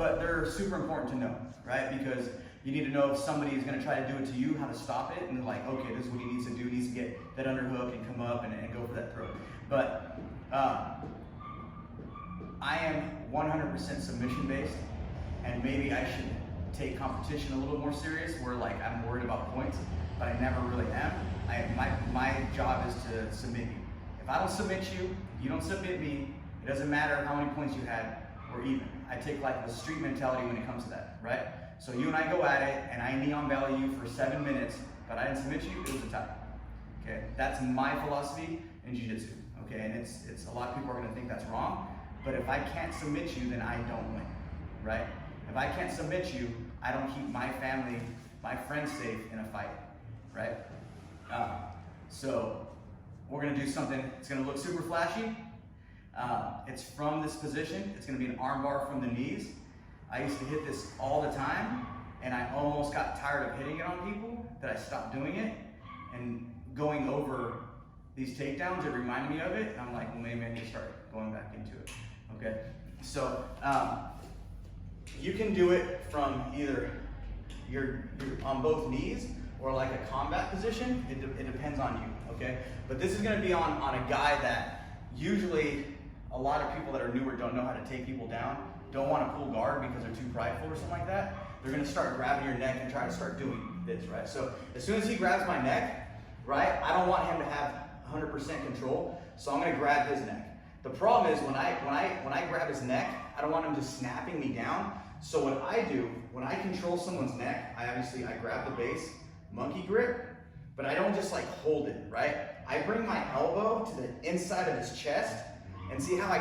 but they're super important to know, right? Because you need to know if somebody is going to try to do it to you, how to stop it, and like, okay, this is what he needs to do. He needs to get that underhook and come up and go for that throw. But I am 100% submission based, and maybe I should take competition a little more serious, where like I'm worried about points, but I never really am. My job is to submit you. If I don't submit you, you don't submit me, it doesn't matter how many points you had, we're even. I take like the street mentality when it comes to that, right? So you and I go at it, and I neon belly you for 7 minutes, but I didn't submit you, it was a tie. Okay, that's my philosophy in jiu-jitsu. Okay, and it's a lot of people are gonna think that's wrong, but if I can't submit you, then I don't win, right? If I can't submit you, I don't keep my family, my friends safe in a fight, right? So we're gonna do something, it's gonna look super flashy. It's from this position. It's gonna be an armbar from the knees. I used to hit this all the time, and I almost got tired of hitting it on people that I stopped doing it. And going over these takedowns, it reminded me of it, and I'm like, well, maybe I need to start going back into it, okay? So you can do it from either you're on both knees or like a combat position. It depends on you, okay? But this is gonna be on a guy that usually a lot of people that are newer don't know how to take people down, don't want to pull guard because they're too prideful or something like that. They're gonna start grabbing your neck and try to start doing this, right? So as soon as he grabs my neck, right, I don't want him to have 100% control, so I'm gonna grab his neck. The problem is when I grab his neck, I don't want him just snapping me down. So what I do, when I control someone's neck, I grab the base, monkey grip, but I don't just like hold it, right? I bring my elbow to the inside of his chest, and see how I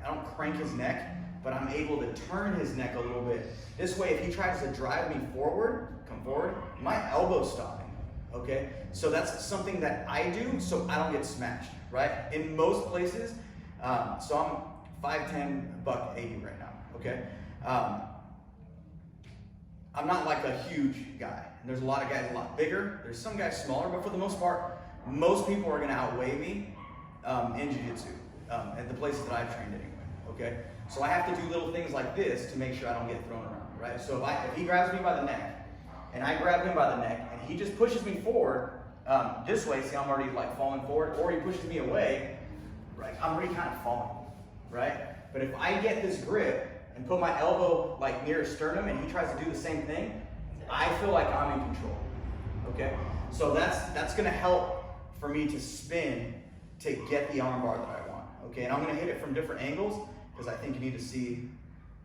don't crank his neck, but I'm able to turn his neck a little bit. This way, if he tries to drive me forward, come forward, my elbow's stopping, okay? So that's something that I do so I don't get smashed, right? In most places, so I'm 5'10", $180 right now, okay? I'm not like a huge guy. There's a lot of guys a lot bigger. There's some guys smaller, but for the most part, most people are gonna outweigh me in jiu-jitsu, at the places that I've trained anyway, okay? So I have to do little things like this to make sure I don't get thrown around, right? So if he grabs me by the neck, and I grab him by the neck, and he just pushes me forward this way, see I'm already like falling forward, or he pushes me away, right? I'm already kind of falling, right? But if I get this grip and put my elbow like near his sternum and he tries to do the same thing, I feel like I'm in control, okay? So that's gonna help for me to spin to get the armbar that I want, okay? And I'm gonna hit it from different angles because I think you need to see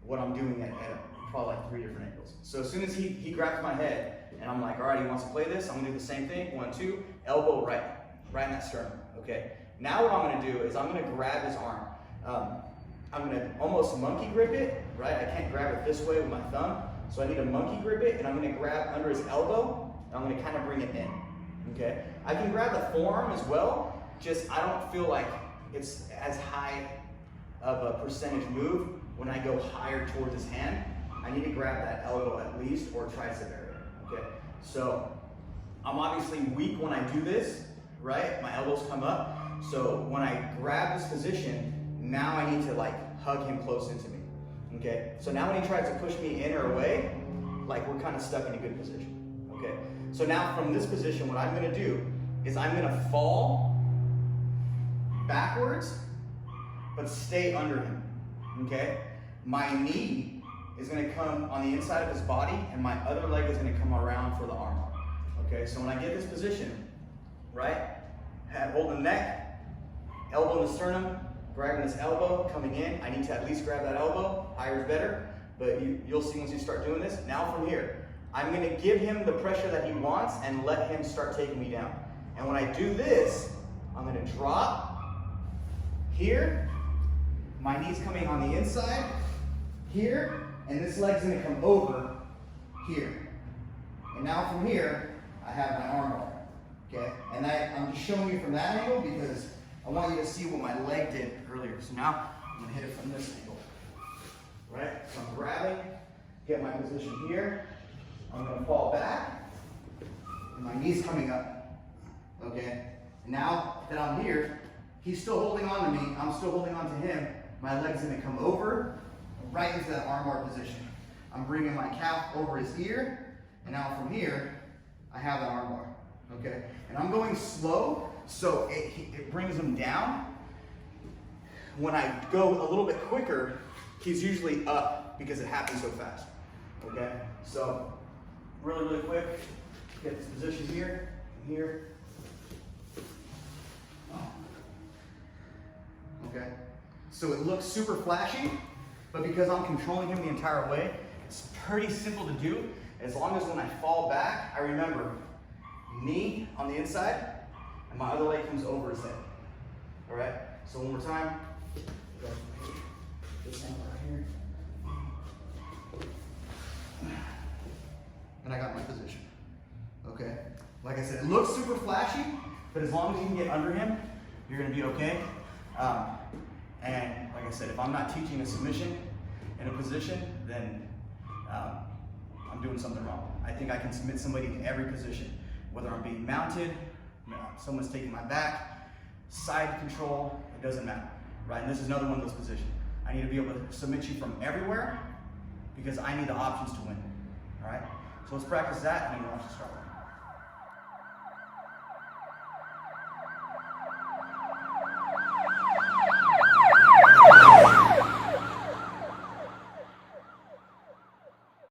what I'm doing at probably like 3 different angles. So as soon as he grabs my head and I'm like, all right, he wants to play this, I'm gonna do the same thing, 1, 2, elbow right in that sternum, okay? Now what I'm gonna do is I'm gonna grab his arm. I'm gonna almost monkey grip it, right? I can't grab it this way with my thumb, so I need to monkey grip it, and I'm gonna grab under his elbow, and I'm gonna kind of bring it in, okay? I can grab the forearm as well, just I don't feel like it's as high of a percentage move when I go higher towards his hand. I need to grab that elbow at least, or tricep area, okay? So I'm obviously weak when I do this, right? My elbows come up, so when I grab this position, now I need to like hug him close into me, okay? So now when he tries to push me in or away, like we're kind of stuck in a good position, okay? So now from this position, what I'm gonna do is I'm gonna fall backwards, but stay under him, okay? My knee is gonna come on the inside of his body, and my other leg is gonna come around for the armbar, okay? So when I get this position, right? Hold the neck, elbow in the sternum, grabbing this elbow, coming in. I need to at least grab that elbow, higher is better, but you'll see once you start doing this. Now from here, I'm gonna give him the pressure that he wants and let him start taking me down. And when I do this, I'm gonna drop here, my knee's coming on the inside, here, and this leg's gonna come over here. And now from here, I have my armbar, okay? And I'm just showing you from that angle because I want you to see what my leg did earlier. So now I'm gonna hit it from this angle, right? So I'm grabbing, get my position here. I'm gonna fall back, and my knee's coming up, okay? And now that I'm here, he's still holding on to me, I'm still holding on to him. My leg's gonna come over, right into that armbar position. I'm bringing my calf over his ear, and now from here, I have that armbar, okay? And I'm going slow, so it brings him down. When I go a little bit quicker, he's usually up because it happens so fast, okay? So, really quick, get this position here, here. Okay? So it looks super flashy, but because I'm controlling him the entire way, it's pretty simple to do. As long as when I fall back, I remember knee on the inside, and my other leg comes over his head. All right? So one more time. This hand right here. And I got my position. Okay? Like I said, it looks super flashy, but as long as you can get under him, you're gonna be okay. And like I said, if I'm not teaching a submission in a position, then I'm doing something wrong. I think I can submit somebody in every position, whether I'm being mounted, someone's taking my back, side control, it doesn't matter, right? And this is another one of those positions. I need to be able to submit you from everywhere because I need the options to win, all right? So let's practice that and then we'll watch the start.